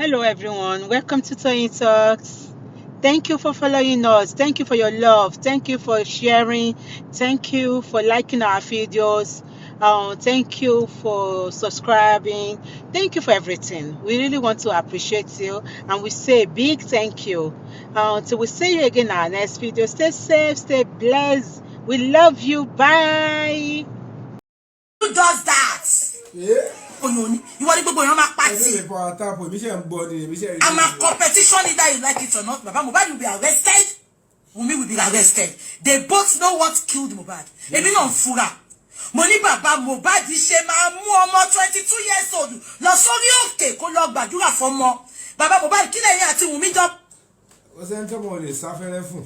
Hello, everyone. Welcome to Toyeen Talks. Thank you for following us. Thank you for your love. Thank you for sharing. Thank you for liking our videos. Thank you for subscribing. Thank you for everything. We really want to appreciate you, and we say a big thank you. Till we see you again in our next video. Stay safe, stay blessed. We love you. Bye. Who does that? Yeah. Oyoni, you want to go on my party? I'm a competition either you like it or not. Baba Mohbad will be arrested. Wunmi will be arrested. They both know what killed Mohbad. Èmi náà fura. Mo ní bàbá Mohbad ṣe máa mú ọmọ 22 years old lọ sórí òkè kó lọ gbàdúrà fọ́mọ. Bàbá Mohbad kí lẹ́yìn àti Wunmi jọ. Ó ṣe ń tọ́mọ lè sá fẹ́rẹ́ fún.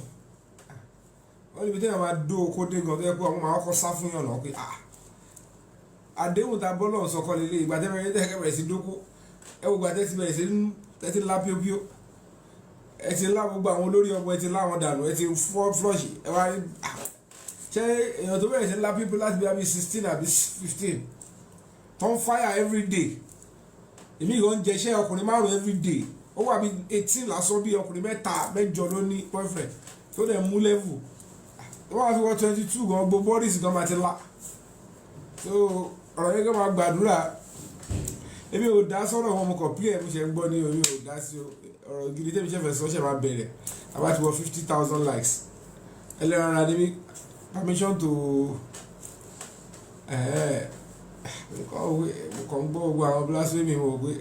Wọ́n níbi tí wọ́n máa dó okó dé gan tó yẹ pé àwọn máa kọ́ sá fún yàn náà pé àdéhùn tá bọ́lọ̀ sọkọ lélẹ̀ ìgbà tẹ́bẹ̀rẹ̀ tẹ́kẹ́ bẹ̀rẹ̀ sí dókó ẹwọ gbà tẹ́sí bẹ̀rẹ̀ sí tẹ́tí ńlá píópíó ẹ ti lá gbogbo àwọn olórí ọgbọ ẹ ti láwọn dànù ẹ ti flush ẹ wá rí ṣé èèyàn tó bẹ̀rẹ̀ sí ńlá píópíó láti bí i 16 àbí 15 tó ń fire everyday èmi ìwọ̀n jẹ iṣẹ́ ọkùnrin márùn everyday ó wà bí 18 lásán bí ọkùnrin mẹ́jọ ló ní boyfriend tó dẹ̀ mú level tó wà fi wọ́n 22 gan gbogbo bodies gan máa ti lá so ọ̀rọ̀ yẹn kí wọ́n máa gbàdúrà èmi ò dá sọ́rọ̀ wọn mo kàn pí ẹ̀ mo ṣe ń gbọ́ ní omi ò dá sí ọ̀rọ̀ gidi tẹ́mi ṣe fẹ́ sọ ṣe máa bẹ̀rẹ̀ about 50,000 likes ẹlẹ́ran ara níbi permission to mo kàn ń gbọ́ gbogbo àwọn blasphemy mo gbé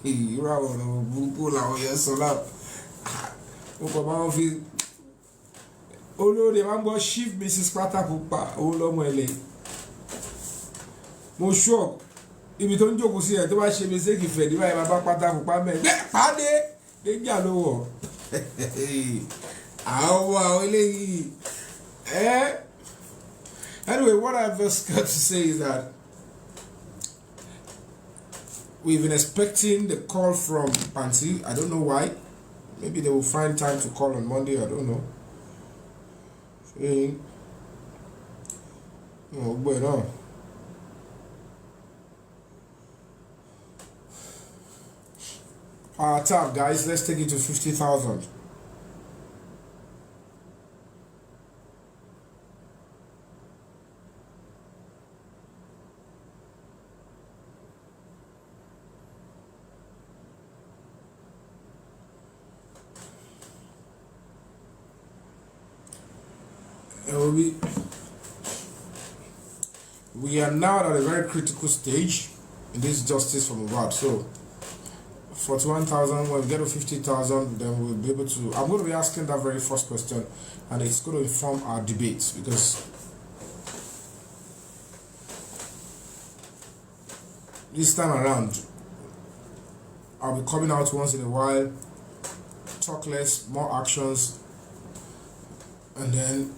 irú àwọn ọ̀rọ̀ burúkú làwọn yẹn sọ náà mo kàn máa ń fi olórí ẹ̀ máa ń gbọ́ chief mrs pátákópa owó lọ́mọ ẹlẹ́yìn mo sure ibi tó ń jókòó sí ẹ tó bá ṣe mistake fẹ ní báyìí bàbá pátákó pàmẹ gbẹ pàdé déjà ló wọ àwọn eléyìí anyway what I've just got to say is that we've been expecting the call from Panti. I don't know why. Maybe they will find time to call on Monday. I don't know. Oh boy, no. Our tab, guys, let's take it to 50,000. We are now at a very critical stage in this justice from Mohbad. So 41,000, when we get to 50,000, then we'll be able to. I'm going to be asking that very first question, and it's going to inform our debates because this time around, I'll be coming out once in a while, talk less, more actions, and then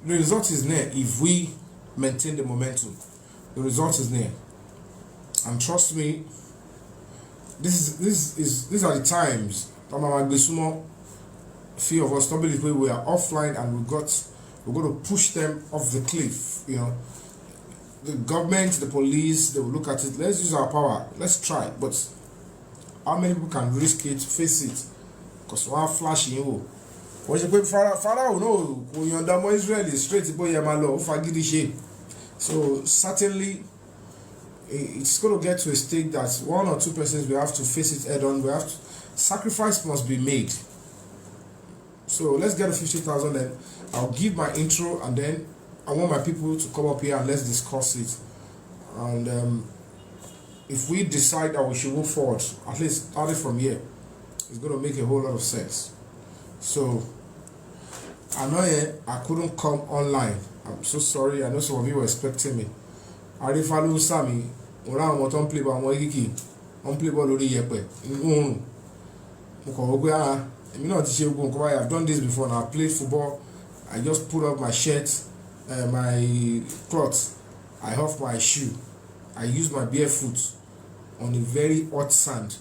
the result is near if we maintain the momentum. The result is near, and trust me. These are the times. Few of us, somebody we are offline and we're going to push them off the cliff. You know, the government, the police, they will look at it. Let's use our power. Let's try. But how many people can risk it, face it? Because one flash in you. When you put Pharaoh, no, when you're under Israel is straight boy Yamalo, Fagidi. So certainly. It's going to get to a state that one or two persons will have to face it head on. We have to, sacrifice must be made. So let's get to 50,000. Then I'll give my intro, and then I want my people to come up here and let's discuss it. And if we decide that we should move forward, at least starting from here, it's going to make a whole lot of sense. So I know I couldn't come online. I'm so sorry. I know some of you were expecting me. Arifalu Sami, ọ̀rọ̀ àwọn tó ń play ball àwọn ikiki wọ́n play ball lórí yẹ̀pẹ̀ oòrùn mo kàn wọ́n pé èmi náà ti ṣe gbogbo nǹkan báyìí. I've done this before and I've played football. I just put up my shirt, my cloth, I off my shoe, I use my bare foot on a very hot sand.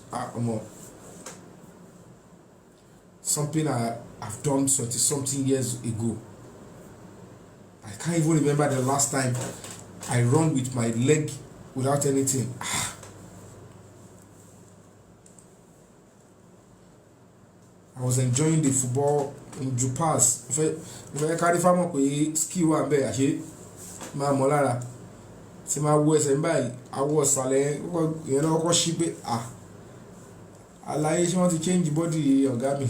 Something I've done 20-something years ago. I can't even remember the last time I run with my leg without anything. I was enjoying the football in Jupas. If I carry farm with skill and bear, my molara. See my words and by I was salary, you know, what she be. I like she want to change the body or got me.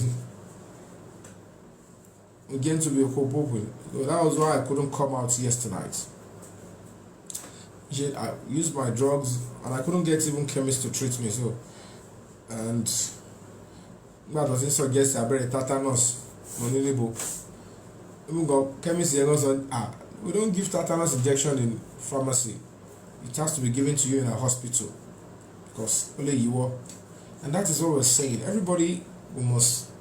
Again to be a open. So that was why I couldn't come out yesterday night. I used my drugs and I couldn't get even chemists to treat me. So, and that was suggest I better tetanus. Money book. Even go chemist here goes on. We don't give tetanus injection in pharmacy. It has to be given to you in a hospital because only you are. And that is what we're saying. Everybody must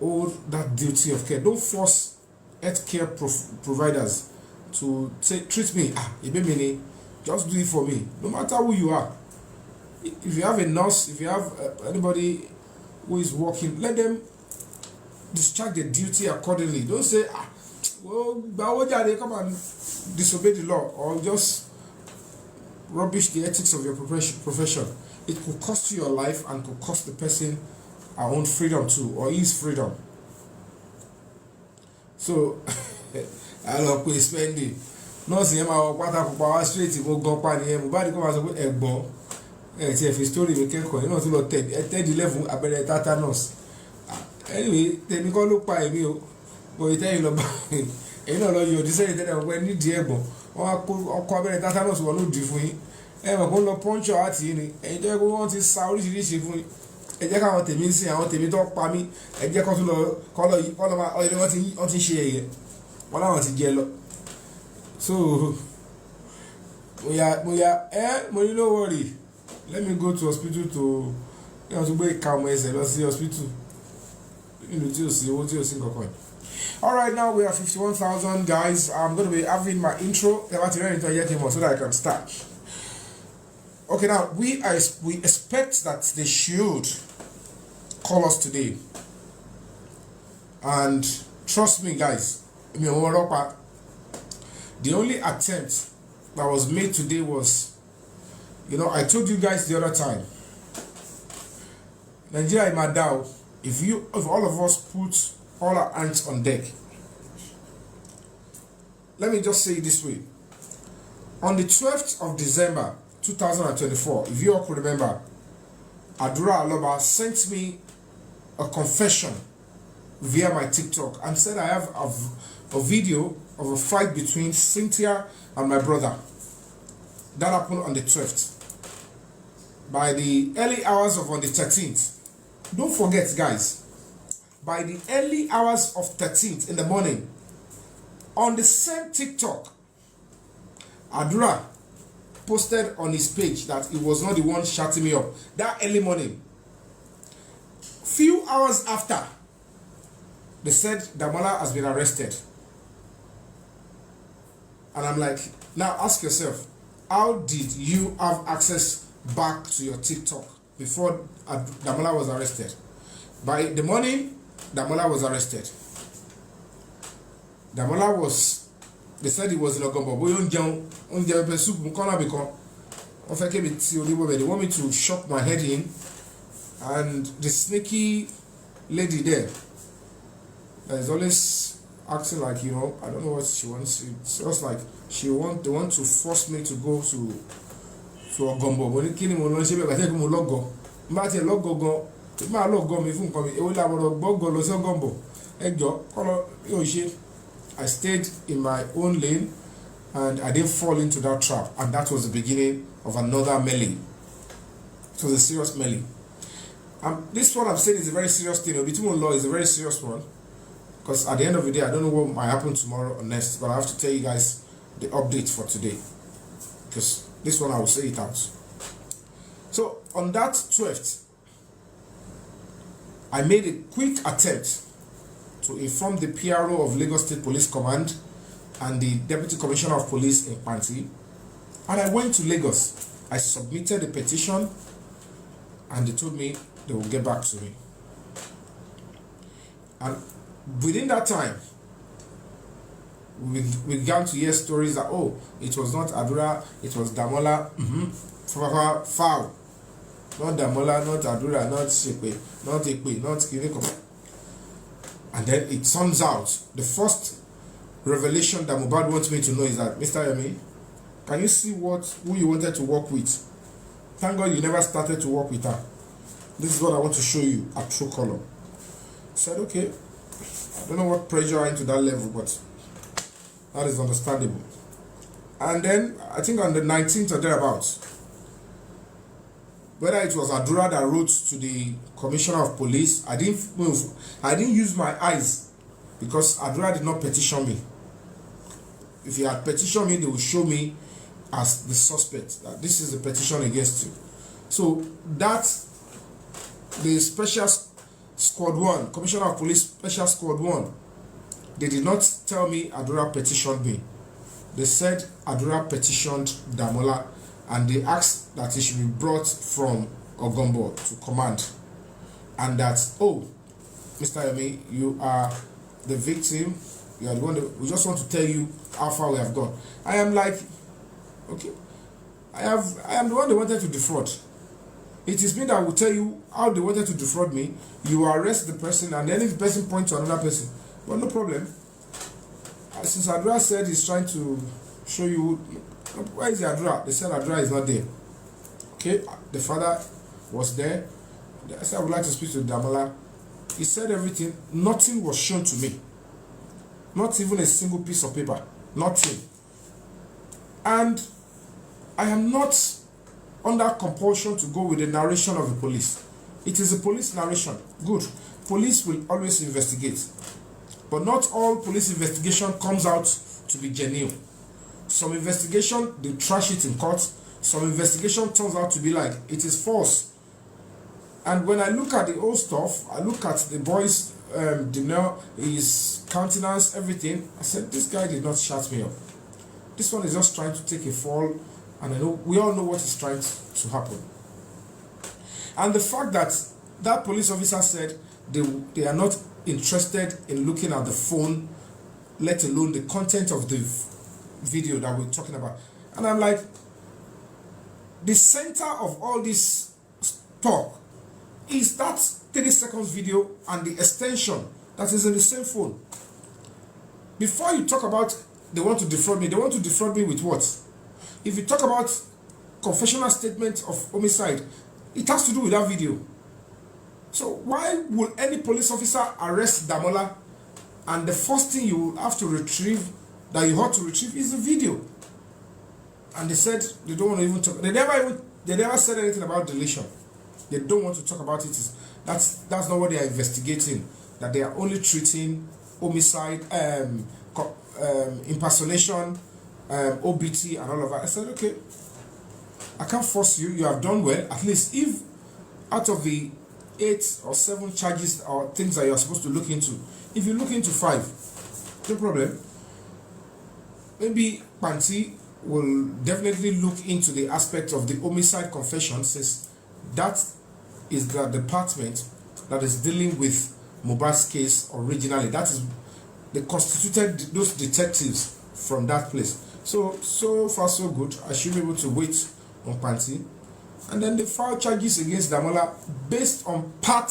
owe that duty of care. Don't force healthcare providers to say, treat me. Just do it for me. No matter who you are. If you have a nurse, if you have anybody who is working, let them discharge the duty accordingly. Don't say, well, they come and disobey the law or just rubbish the ethics of your profession. It could cost you your life and could cost the person our own freedom too, or his freedom. So, I love to spend it. No, see, I'm a straight to go party. Nobody come as a egg. If a story we can call, you know, to look at 11, I better tetanus. Anyway, then you go look by me, or you tell you about it. You know, you decided that when you Diego, or cover tetanus will not do for you. And I'm going to punch your heart in it, and you want to sound rich for you. And you can't tell me, say, I want to talk by me, and you can't call my oil on to share. What I want to yellow. So, we are, but you don't worry. Let me go to hospital to break calm myself. Let's see hospital. You know, just see what you think of it. All right, now we are 51,000 guys. I'm going to be having my intro so that I can start. Okay, now we expect that they should call us today, and trust me, guys. The only attempt that was made today was, I told you guys the other time, Nigeria Madao, if all of us put all our hands on deck. Let me just say it this way. On the 12th of December 2024, if you all could remember, Adura Aloba sent me a confession via my TikTok and said I have a video of a fight between Cynthia and my brother. That happened on the 12th. By the early hours of on the 13th, don't forget, guys, by the early hours of 13th in the morning, on the same TikTok, Adura posted on his page that he was not the one shouting me up that early morning. Few hours after, they said Damola has been arrested. And I'm like, now ask yourself, how did you have access back to your TikTok before Damola was arrested? By the morning, Damola was arrested. Damola was, they said he was in Ogombo. They want me to shock my head in, and the sneaky lady there that is always acting like, I don't know what she wants. It's just like they want to force me to go to Ogombo. When it came on, she be like, "Mo logo, Martin logo, ma logo mi fun komi. Ewo la bogo lo so Ogombo. Ejo, kolo yo she." I stayed in my own lane, and I didn't fall into that trap, and that was the beginning of another melee. It was a serious melee. This one I'm saying is a very serious thing. Between law is a very serious one, because at the end of the day, I don't know what might happen tomorrow or next, but I have to tell you guys the update for today, because this one I will say it out. So on that 12th, I made a quick attempt to inform the PRO of Lagos State Police Command and the Deputy Commissioner of Police in Panti, and I went to Lagos. I submitted a petition, and they told me they will get back to me. And within that time, we began to hear stories that, it was not Adura, it was Damola, foul. not Damola, not Adura, not Shepe, not Ekpe, not Kiriko. And then it turns out the first revelation that Mohbad wants me to know is that, Mr. Yomi, can you see who you wanted to work with? Thank God you never started to work with her. This is what I want to show you at true color. I said, okay, I don't know what pressure into that level, but that is understandable. And then I think on the 19th or thereabouts, whether it was Adura that wrote to the commissioner of police, I didn't use my eyes because Adura did not petition me. If he had petitioned me, they would show me as the suspect that this is a petition against you. So that the special squad 1, commissioner of police special squad 1, they did not tell me Adura petitioned me. They said Adura petitioned Damola, and they asked that he should be brought from Ogombo to command, and that, oh, Mr. Yomi, you are the victim, you are the one that, we just want to tell you how far we have gone. I am like, okay, I am the one they wanted to defraud. It is me that will tell you how they wanted to defraud me. You arrest the person, and then if the person points to another person, well, no problem. Since Adura said he's trying to show you, where is the Adura? They said Adura is not there. Okay, the father was there. I said I would like to speak to Damola. He said everything. Nothing was shown to me. Not even a single piece of paper. Nothing. And I am not under compulsion to go with the narration of the police. It is a police narration. Good. Police will always investigate. But not all police investigation comes out to be genuine. Some investigation, they trash it in court. Some investigation turns out to be like, it is false. And when I look at the old stuff, I look at the boy's demeanor, his countenance, everything, I said, this guy did not shut me up. This one is just trying to take a fall, and I know we all know what is trying to happen. And the fact that that police officer said they are not interested in looking at the phone, let alone the content of the video that we're talking about. And I'm like, the center of all this talk is that 30 seconds video and the extension that is in the same phone. Before you talk about they want to defraud me with what? If you talk about confessional statement of homicide, it has to do with that video. So why will any police officer arrest Damola and the first thing you have to retrieve, that you have to retrieve, is the video? And they said they don't want to even talk. They never said anything about deletion. They don't want to talk about it. That's not what they are investigating. That they are only treating homicide, impersonation, OBT and all of that. I said, okay, I can't force you. You have done well. At least if out of the 8 or 7 charges or things that you are supposed to look into, if you look into 5, no problem. Maybe Panti will definitely look into the aspect of the homicide confession, since that is the department that is dealing with Mohbad's case originally. That is, they constituted those detectives from that place. So far so good. I should be able to wait on Panti. And then they file charges against Damola based on part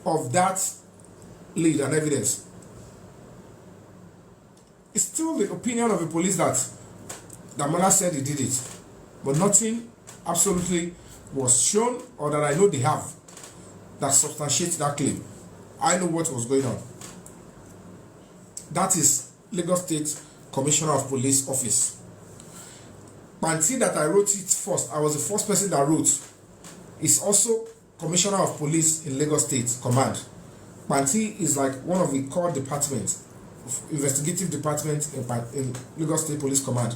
of that lead and evidence. It's still the opinion of the police that Damola said he did it, but nothing absolutely was shown, or that I know they have, that substantiates that claim. I know what was going on. That is Lagos State Commissioner of Police Office. Panti that I wrote it first, I was the first person that wrote, is also Commissioner of Police in Lagos State Command. Panti is like one of the core departments, investigative department in Lagos State Police Command.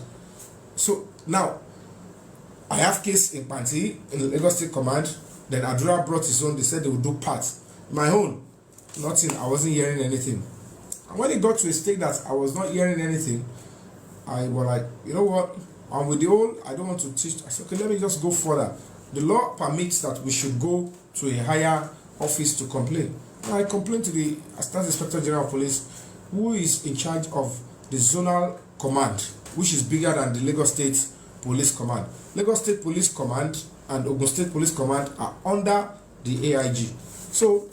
So now I have case in Panti in Lagos State Command. Then Adura brought his own. They said they would do part. My own, nothing. I wasn't hearing anything. And when it got to a stage that I was not hearing anything, I was like, you know what? I'm with the old. I don't want to teach. I said, okay, let me just go further. The law permits that we should go to a higher office to complain. And I complained to the Assistant Inspector General of Police, who is in charge of the zonal command, which is bigger than the Lagos State Police Command. Lagos State Police Command and Ogun State Police Command are under the AIG. So,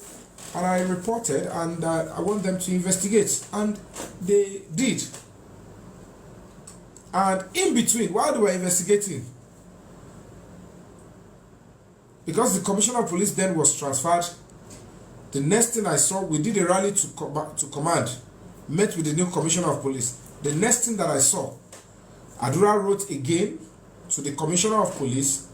and I reported, and I want them to investigate, and they did. And in between, while they were investigating, because the Commissioner of Police then was transferred, the next thing I saw, we did a rally to command, met with the new Commissioner of Police. The next thing that I saw, Adura wrote again to the Commissioner of Police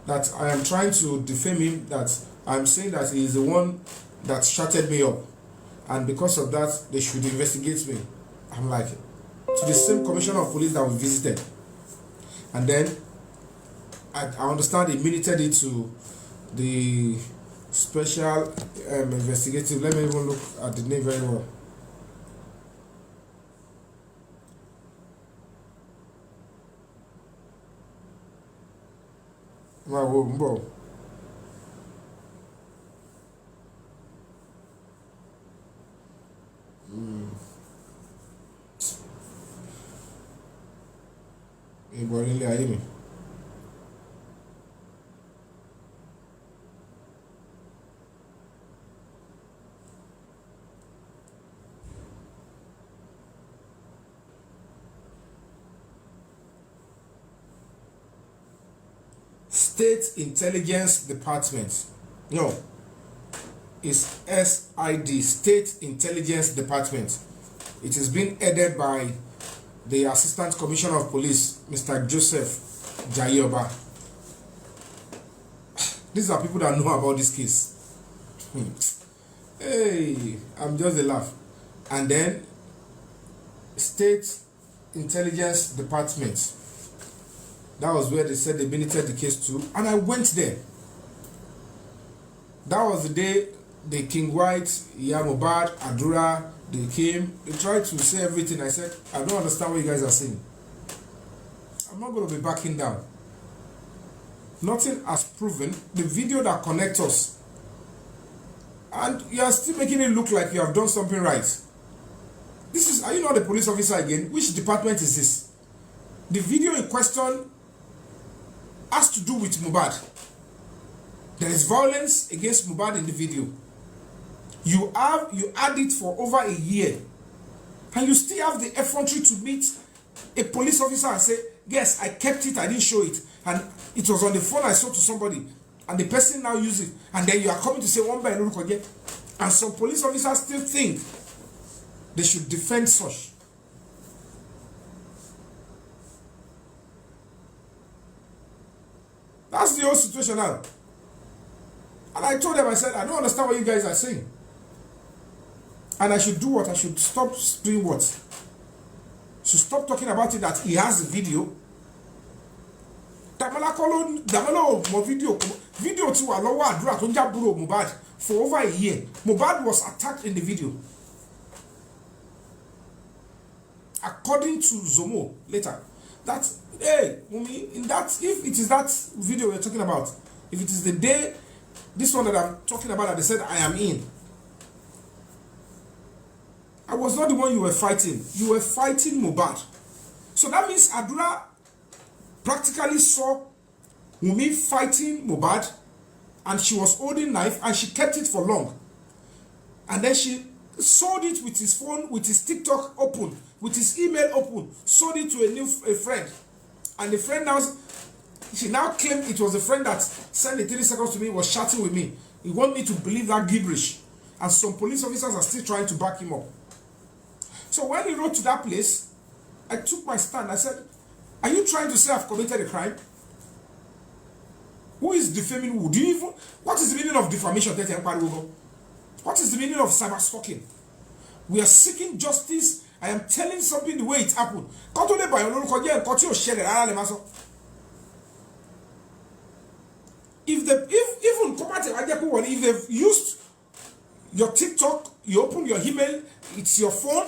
that I am trying to defame him, that I'm saying that he is the one that shutted me up, and because of that they should investigate me. I'm like, to the same Commissioner of Police that we visited. And then I understand he minuted it to the special investigative. Let me even look at the name very well. State Intelligence Department. No, it's SID, State Intelligence Department. It is being headed by the Assistant Commissioner of Police, Mr. Joseph Jayoba. These are people that know about this case. Hey, I'm just a laugh. And then State Intelligence Department. That was where they said they minuted the case to, and I went there. That was the day the King White, Mohbad, Adura, they came. They tried to say everything. I said, I don't understand what you guys are saying. I'm not going to be backing down. Nothing has proven the video that connects us, and you are still making it look like you have done something right. This is, are you not a police officer again? Which department is this? The video in question has to do with Mohbad. There is violence against Mohbad in the video. You had it for over a year, and you still have the effrontery to meet a police officer and say, yes, I kept it, I didn't show it, and it was on the phone I saw to somebody, and the person now used it, and then you are coming to say one by look again. And some police officers still think they should defend such. That's the whole situation now. And I told them, I said, I don't understand what you guys are saying. And I should do what? I should stop doing what? Should stop talking about it, that he has the video. Damala video to Alowa Adura to Jaburo Mohbad for over a year. Mohbad was attacked in the video. According to Zomo later, that, hey, Mumi, in that, if it is that video we're talking about, if it is the day, this one that I'm talking about that they said I am in, I was not the one you were fighting. You were fighting Mohbad. So that means Adura practically saw Wumi fighting Mohbad, and she was holding knife, and she kept it for long. And then she sold it with his phone, with his TikTok open, with his email open, sold it to a friend. And the friend now, she now claimed it was a friend that sent the 30 seconds to me, was chatting with me. He wanted me to believe that gibberish. And some police officers are still trying to back him up. So when he wrote to that place, I took my stand. I said, are you trying to say I've committed a crime? Who is defaming who? Do you even, what is the meaning of defamation? What is the meaning of cyber stalking? We are seeking justice. I am telling something the way it happened. If they've used your TikTok, you open your email, it's your phone,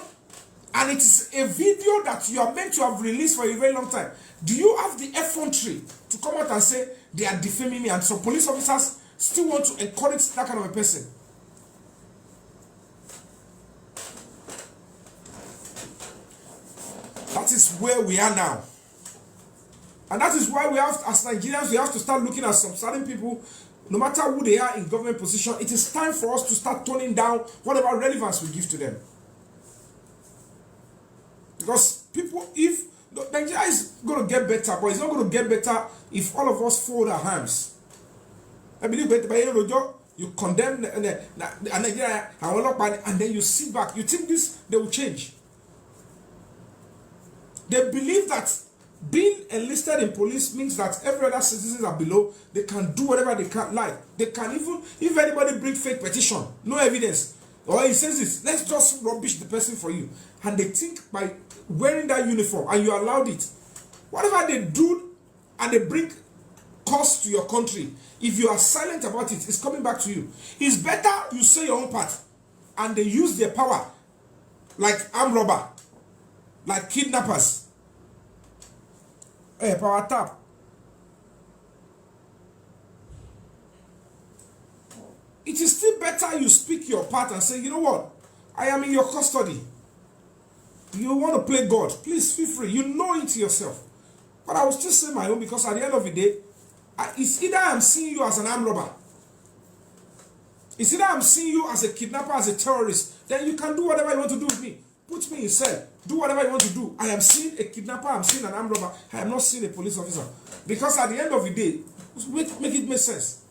and it is a video that you are meant to have released for a very long time, do you have the effrontery to come out and say they are defaming me? And some police officers still want to encourage that kind of a person. That is where we are now. And that is why we have, as Nigerians, we have to start looking at some certain people, no matter who they are in government position. It is time for us to start toning down whatever relevance we give to them. Because people, if Nigeria is going to get better, but it's not going to get better if all of us fold our hands. I believe you condemn Nigeria and then you sit back. You think they will change. They believe that being enlisted in police means that every other citizens are below. They can do whatever they can like. They can even, if anybody bring fake petition, no evidence, or he says this, let's just rubbish the person for you. And they think by wearing that uniform and you allowed it, whatever they do and they bring cost to your country, if you are silent about it, it's coming back to you. It's better you say your own part and they use their power like armed robber, like kidnappers. Hey, power tap. It is still better you speak your part and say, you know what, I am in your custody. You want to play God, please feel free. You know it yourself. But I will still say my own, because at the end of the day, it's either I'm seeing you as an armed robber, it's either I'm seeing you as a kidnapper, as a terrorist, then you can do whatever you want to do with me. Put me in cell. Do whatever you want to do. I am seeing a kidnapper, I'm seeing an armed robber. I am not seeing a police officer. Because at the end of the day, make it make sense.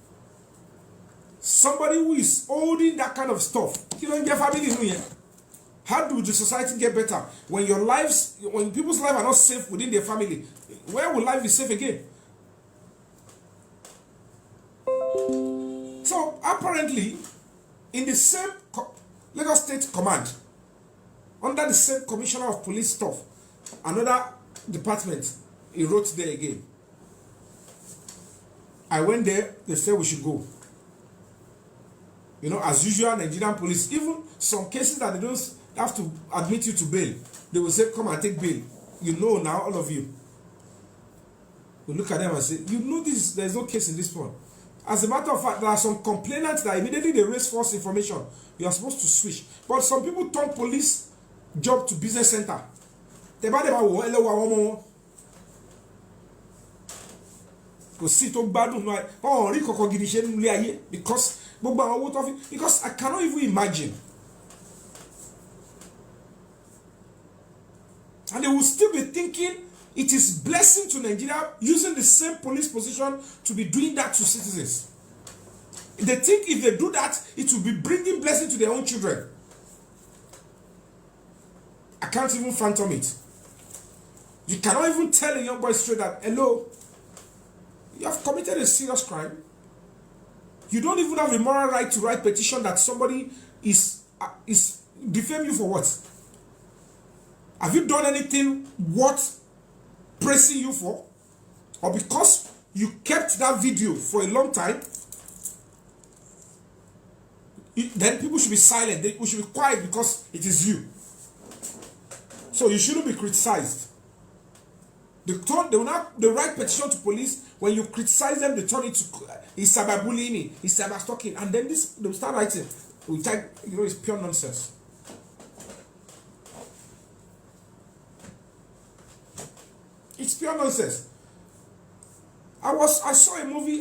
Somebody who is holding that kind of stuff, you don't get family here. How do the society get better? When people's lives are not safe within their family, where will life be safe again? So apparently, in the same Lagos State Command, under the same commissioner of police stuff, another department, he wrote there again. I went there, they said we should go. You know, as usual, Nigerian police, even some cases that they don't have to admit you to bail, they will say, come and take bail. You know now, all of you. We look at them and say, you know this, there's no case in this one. As a matter of fact, there are some complainants that immediately they raise false information. You are supposed to switch. But some people turn police job to business center. Because I cannot even imagine. And they will still be thinking it is blessing to Nigeria using the same police position to be doing that to citizens. They think if they do that, it will be bringing blessing to their own children. I can't even phantom it. You cannot even tell a young boy straight that, hello, you have committed a serious crime. You don't even have the moral right to write petition that somebody is defame you for what? Have you done anything worth praising you for? Or because you kept that video for a long time, then people should be silent. We should be quiet because it is you. So you shouldn't be criticized. They write petition to police. When you criticize them, they turn it to he's cyberbullying me, he's cyberstalking, and then they will start writing. We type, it's pure nonsense. It's pure nonsense. I saw a movie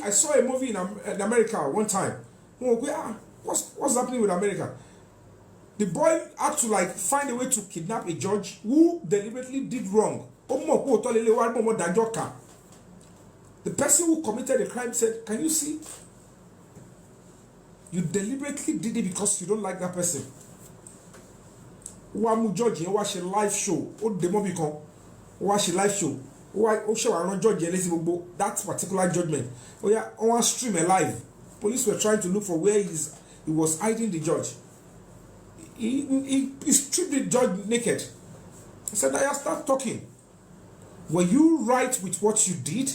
in America one time. What's happening with America? The boy had to find a way to kidnap a judge who deliberately did wrong. The person who committed the crime said, can you see? You deliberately did it because you don't like that person. Judge, watch a live show. Watch a live show. That particular judgment. On stream alive. Police were trying to look for where he was hiding the judge. He stripped the judge naked. He said, I start talking. Were you right with what you did?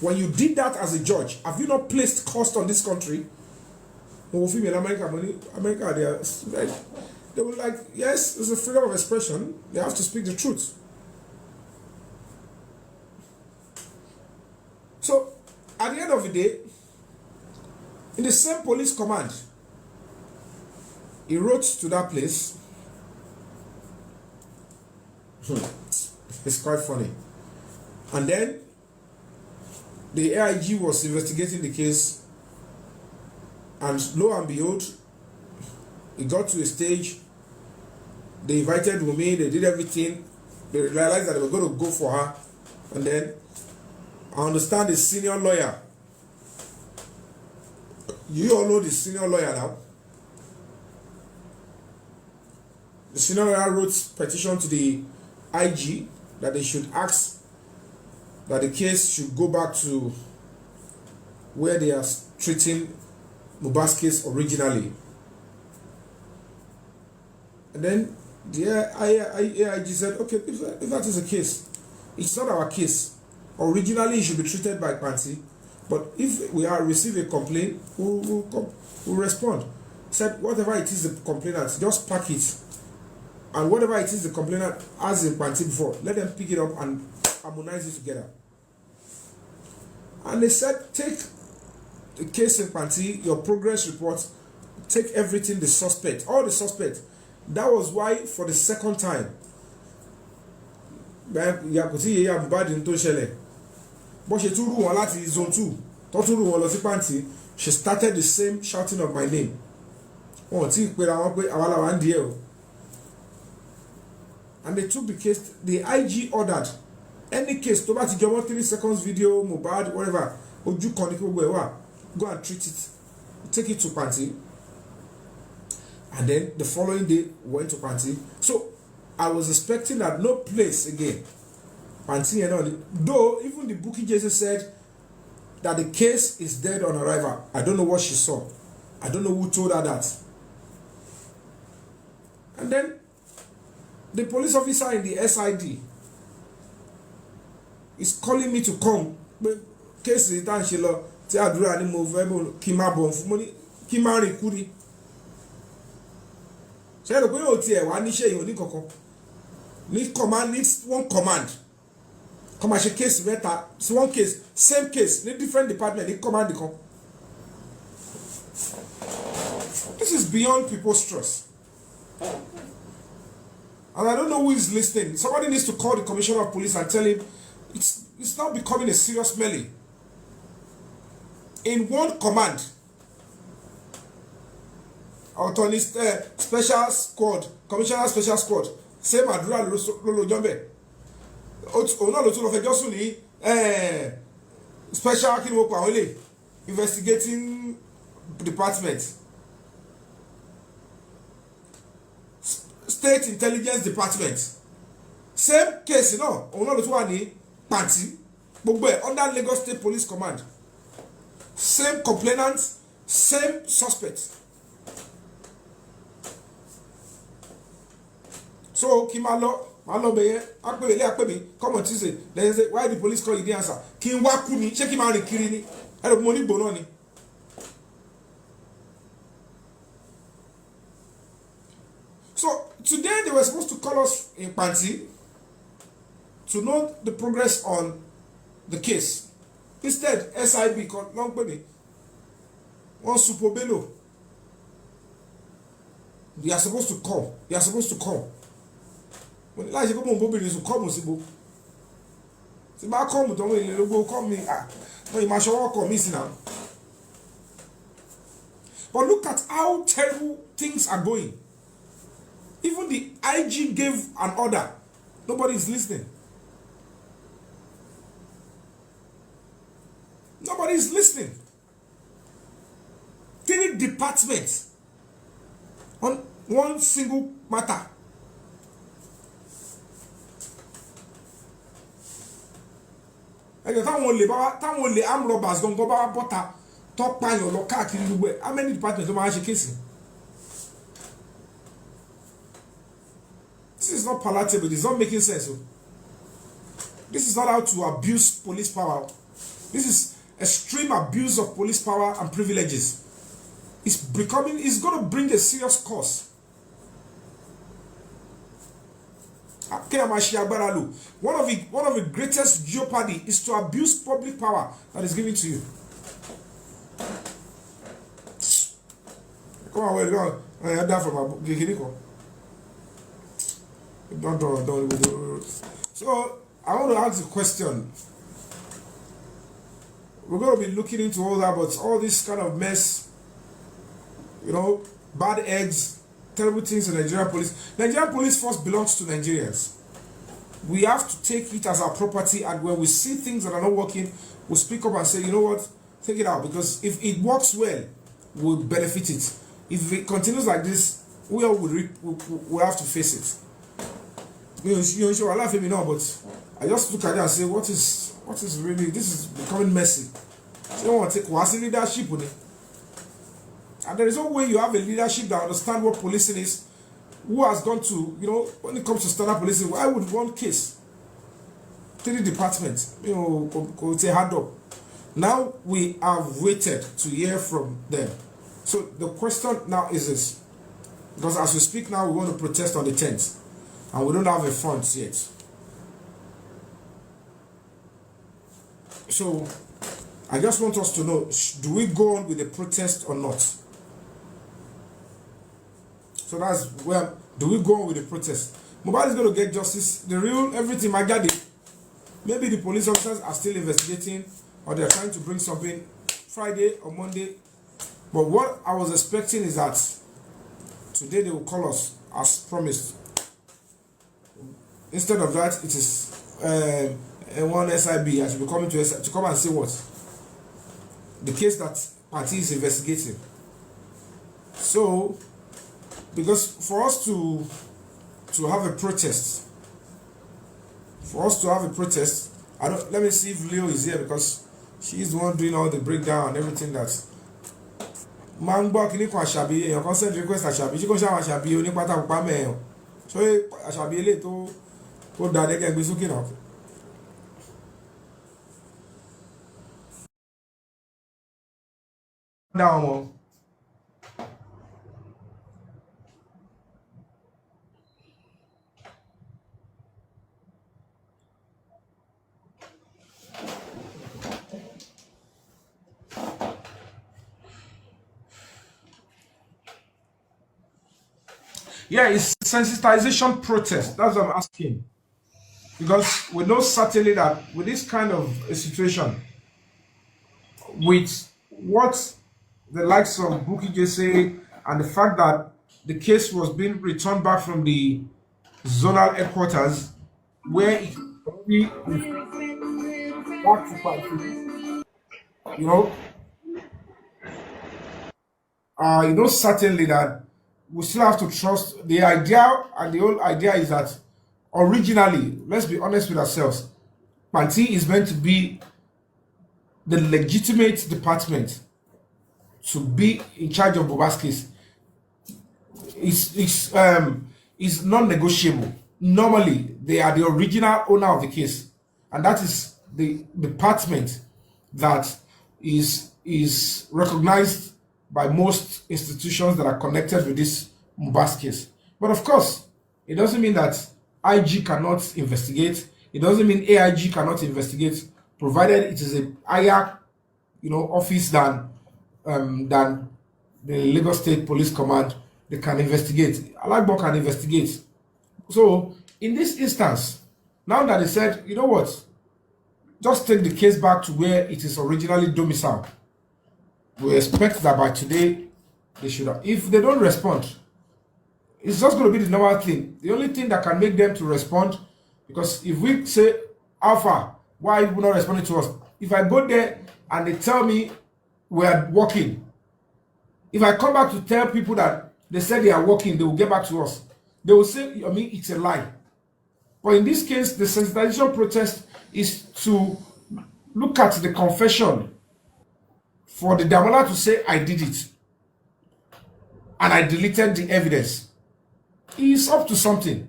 When you did that as a judge, have you not placed cost on this country? America, they were like, yes, there's a freedom of expression. They have to speak the truth. So, at the end of the day, in the same police command, he wrote to that place. It's quite funny. And then the AIG was investigating the case, and lo and behold, it got to a stage. They invited Yomi, they did everything. They realized that they were going to go for her. And then I understand the senior lawyer. You all know the senior lawyer now. The senior lawyer wrote petition to the IG that they should ask that the case should go back to where they are treating Mohbad's case originally. And then the AIG said, okay, if that is the case, it's not our case. Originally, it should be treated by Panti, but if we receive a complaint, we'll respond. Said, whatever it is the complainant, just pack it. And whatever it is the complainant has in Panti before, let them pick it up and harmonize it together. And they said, take the case in Panti, your progress report, take everything, the suspect, all the suspects. That was why, for the second time, zone 2, she started the same shouting of my name. And they took the case. The IG ordered any case, 3 seconds video, Mohbad, whatever, go and treat it, take it to Panti. And then the following day, went to Panti. So I was expecting that no place again. Panti and all. Though even the Bukki Jesus said that the case is dead on arrival. I don't know what she saw. I don't know who told her that. And then the police officer in the SID is calling me to come. But case is done. She lo ti adura ni mo fẹ́ kima bon fún mo ni kima rin kuri. Ṣé ló pé ó ti ẹ̀ wá níṣẹ́ yìí ní kankan. Ní command needs one command. Come as a case better. It's one case, same case, ní different department, ní command the come. This is beyond people's trust. And I don't know who is listening. Somebody needs to call the commissioner of police and tell him it's now becoming a serious melee. In one command, autonomist special squad, commissioner special squad, same adura lolo jombe. Ona lo tún lọ fẹjọ́ sùn ní special kí ni mo pa àwọn ilé investigating department, state intelligence department, same case náà òun náà ló tún wà ní Panti gbogbo ẹ̀ under Lagos State Police Command, same complainant, same suspect. So kí máa lọ bẹ̀yẹ apẹ̀mí come on Tuesday then say why the police call you the answer kí n wá kú ni ṣé kí n máa rìn kiri ni ẹ̀rọ mo ní gbóná ni. So today they were supposed to call us in Panti to know the progress on the case. Instead SIB called long pè mí wọ́n super bello. They are supposed to come. When láì ṣe pé mo ń bóbìnrin sùn kọ́ọ̀mù síbo tí bá kọ́ọ̀mù tó ń ilé lógbó kọ́ọ̀mù mi wọ́n yìí máa ṣọwọ́ kọ̀ mí sí náà. But look at how terrible things are going. Even the IG gave an order. Nobody is listening. Nobody is listening. 3 departments on one single matter. Táwọn olè armed robbers gangan bá bọ́ta tó pààyàn lọ káàkiri gbogbo ẹ̀. How many departments ló máa ṣe kéèsì? This is not palatable. It's not making sense. This is not how to abuse police power. This is extreme abuse of police power and privileges. It's going to bring a serious cause. One of the greatest jeopardy is to abuse public power that is given to you. Come on, go. I had that from a don't. So I want to ask a question. We're going to be looking into all that, but all this kind of mess, bad eggs, terrible things in Nigerian police. Nigerian police force belongs to Nigerians. We have to take it as our property, and when we see things that are not working, we'll speak up and say, you know what, take it out, because if it works well, we'll benefit it. If it continues like this, we all will have to face it. Sure, I laugh at me now, but I just look at it and say, what is really, this is becoming messy. You don't want to take what's leadership on it. And there is no way you have a leadership that understands what policing is, who has gone to, when it comes to standard policing, why would one case? 3 departments, hard up. Now we have waited to hear from them. So the question now is this, because as we speak now, we want to protest on the 10th, and we don't have a front yet. So I just want us to know, do we go on with the protest or not? So that's where, do we go on with the protest? Mohbad is going to get justice, the real everything, my daddy. Maybe the police officers are still investigating, or they're trying to bring something Friday or Monday. But what I was expecting is that today they will call us as promised. Instead of that, it is one SIB. I should be coming to come and say what? The case that party is investigating. So, because for us to have a protest, let me see if Leo is here, because she's the one doing all the breakdown and everything that. Mangbo kini ko Asabi, èèyàn kan send request Asabi, ṣé kò ṣe àwọn Asabi onípátá pupa mẹ́ẹ̀yàn. So Asabi eléyìí tó dá dẹ́gẹ́ gbé sókè náà. Down one. Yeah, it's sensitization protest. That's what I'm asking. Because we know certainly that with this kind of a situation, with what the likes of Bukki just say, and the fact that the case was being returned back from the zonal headquarters, where it only back to party, certainly that we still have to trust the idea, and the whole idea is that originally, let's be honest with ourselves, Panti is meant to be the legitimate department to be in charge of Mohbad's case. Is non-negotiable. Normally, they are the original owner of the case, and that is the department that is recognized by most institutions that are connected with this Mohbad's case. But of course, it doesn't mean that IG cannot investigate. It doesn't mean AIG cannot investigate, provided it is a higher, office than the Lagos State Police Command. They can investigate. Alagbo can investigate. So in this instance, now that they said, you know what, just take the case back to where it is originally domiciled, we expect that by today they should have. If they don't respond, it's just going to be the normal thing. The only thing that can make them to respond, because if we say, Alpha, why are you not responding to us? If I go there and they tell me we are working, if I come back to tell people that they said they are working, they will get back to us. They will say, it's a lie. But in this case, the sensitization protest is to look at the confession for the Damola to say, I did it, and I deleted the evidence. He is up to something.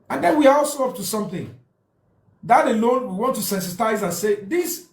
And then we are also up to something. That alone, we want to sensitize and say, this